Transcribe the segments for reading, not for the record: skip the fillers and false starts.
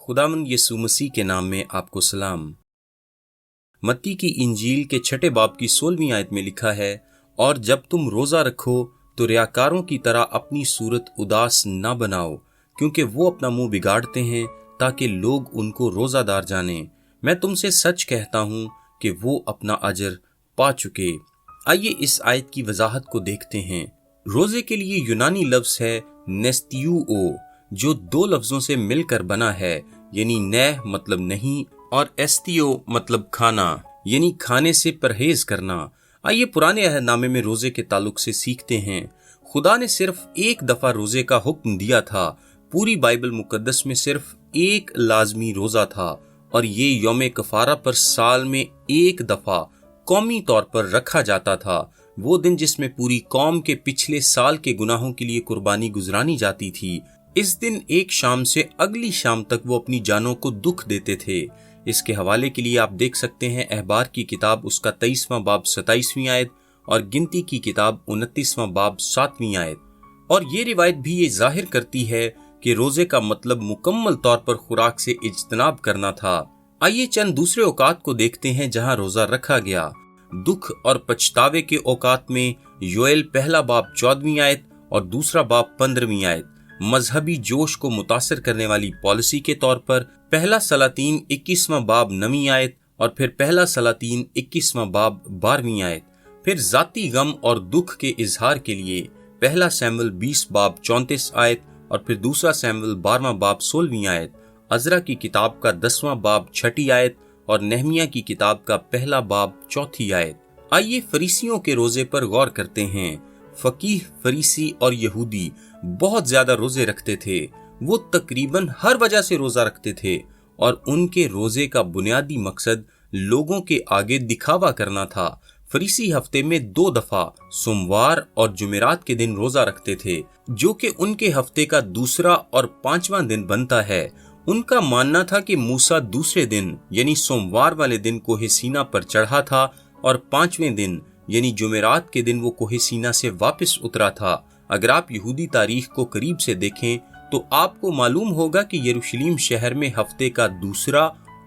खुदावंद यीशु मसीह के नाम में आपको सलाम। मत्ती की इंजील के 6 बाब की 16वीं आयत में लिखा है, और जब तुम रोजा रखो तो रियाकारों की तरह अपनी सूरत उदास न बनाओ, क्योंकि वो अपना मुंह बिगाड़ते हैं ताकि लोग उनको रोजादार जाने। मैं तुमसे सच कहता हूं कि वो अपना अजर पा चुके। आइए इस आयत की वजाहत को देखते हैं। रोजे के लिए यूनानी लफ्ज है नेस्तियूओ, जो 2 लफ्जों से मिलकर बना है, यानी नह मतलब नहीं और एस्तियो मतलब खाना, यानी खाने से परहेज करना। आइए पुराने अहदनामे में रोजे के ताल्लुक से सीखते हैं। खुदा ने सिर्फ एक दफा रोजे का हुक्म दिया था। पूरी बाइबल मुकद्दस में सिर्फ एक लाजमी रोजा था, और ये यौम कफारा पर साल में एक दफा कौमी तौर पर रखा जाता था। वो दिन जिसमें पूरी कौम के पिछले साल के गुनाहों के लिए कुर्बानी गुजरानी जाती थी। इस दिन एक शाम से अगली शाम तक वो अपनी जानों को दुख देते थे। इसके हवाले के लिए आप देख सकते हैं अहबार की किताब उसका 23वां बाब 27वीं आयत और गिनती की किताब 29वां बाब 7वीं आयत। और ये रिवायत भी ये जाहिर करती है कि रोजे का मतलब मुकम्मल तौर पर खुराक से इज्तनाब करना था। आइए चंद दूसरे औकात को देखते हैं जहां रोजा रखा गया। दुख और पछतावे के औकात में योएल पहला बाब 14वीं आयत और दूसरा बाब 15वीं आयत। मजहबी जोश को मुतासर करने वाली पॉलिसी के तौर पर पहला सलातीन 21वां बाब 9वीं आयत और फिर पहला सलातीन 21वां बाब 12वीं आयत। फिर जाती गम और दुख के इजहार के लिए पहला सैमुएल 20 बाब 34 आयत और फिर दूसरा सैमुएल 12वां बाब 16वीं आयत। अजरा की किताब का 10वां बाब 6ठी आयत और नेहमिया की किताब का पहला बाब 4थी आयत। आइए फरीसियों के रोजे पर गौर करते हैं। फकीह, फरीसी और यहूदी बहुत ज्यादा रोजे रखते थे। वो तकरीबन हर वजह से रोजा रखते थे और उनके रोजे का बुनियादी मकसद लोगों के आगे दिखावा करना था। फरीसी हफ्ते में 2 दफा सोमवार और जुमेरात के दिन रोजा रखते थे, जो कि उनके हफ्ते का दूसरा और 5वां दिन बनता है। उनका मानना था कि मूसा दूसरे दिन यानी सोमवार वाले दिन कोहे सीना पर चढ़ा था और 5वें दिन यानी जुमेरात के दिन वो कोहे सीना से वापस उतरा था। अगर आप यहूदी तारीख को करीब से देखें तो आपको मालूम होगा कि यरूशलेम शहर में हफ्ते का दूसरा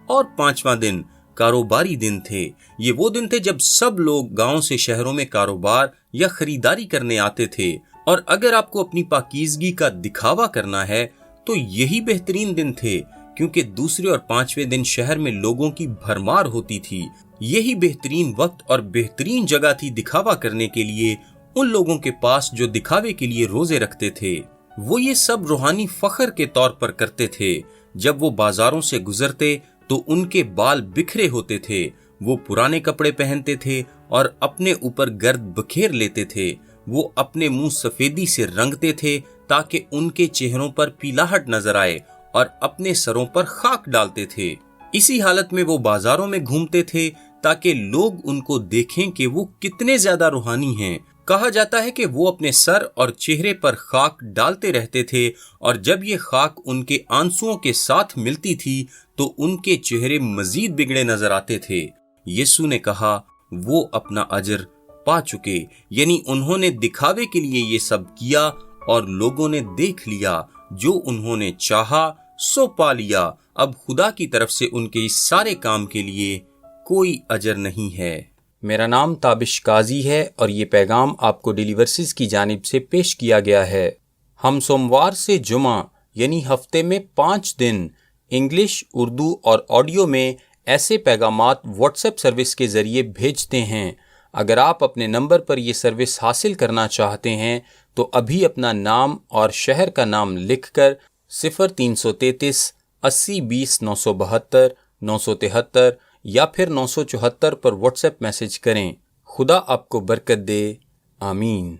और 5वां दिन कारोबारी दिन थे। ये वो दिन थे जब सब लोग गांव से शहरों में कारोबार या खरीदारी करने आते थे, और अगर आपको अपनी पाकीज़गी का दिखावा करना है तो यही बेहतरीन दिन थे, क्योंकि दूसरे और 5वें दिन शहर में लोगों की भरमार होती थी। यही बेहतरीन वक्त और बेहतरीन जगह थी दिखावा करने के लिए उन लोगों के पास जो दिखावे के लिए रोजे रखते थे। वो ये सब रूहानी फख्र के तौर पर करते थे। जब वो बाजारों से गुजरते तो उनके बाल बिखरे होते थे। वो पुराने कपड़े पहनते थे और अपने ऊपर गर्द बखेर लेते थे। वो अपने मुंह सफेदी से रंगते थे ताकि उनके चेहरों पर पीलाहट नजर आए, और अपने सरों पर खाक डालते थे। इसी हालत में वो बाजारों में घूमते थे ताकि लोग उनको देखें कि वो कितने ज्यादा रूहानी हैं। कहा जाता है कि वो अपने सर और चेहरे पर खाक डालते रहते थे, और जब ये खाक उनके आंसुओं के साथ मिलती थी तो उनके चेहरे मजीद बिगड़े नजर आते थे। यीशु ने कहा वो अपना अजर पा चुके, यानी उन्होंने दिखावे के लिए ये सब किया और लोगों ने देख लिया। जो उन्होंने चाहा सो पा लिया। अब खुदा की तरफ से उनके इस सारे काम के लिए कोई अजर नहीं है। मेरा नाम ताबिश काजी है और ये पैगाम आपको डेली वर्सेस की जानिब से पेश किया गया है। हम सोमवार से जुमा यानी हफ्ते में 5 दिन इंग्लिश, उर्दू और ऑडियो में ऐसे पैगामात व्हाट्सएप सर्विस के जरिए भेजते हैं। अगर आप अपने नंबर पर ये सर्विस हासिल करना चाहते हैं तो अभी अपना नाम और शहर का नाम लिखकर 0333 80 20 972 973 या फिर 974 पर व्हाट्सएप मैसेज करें। खुदा आपको बरकत दे। आमीन।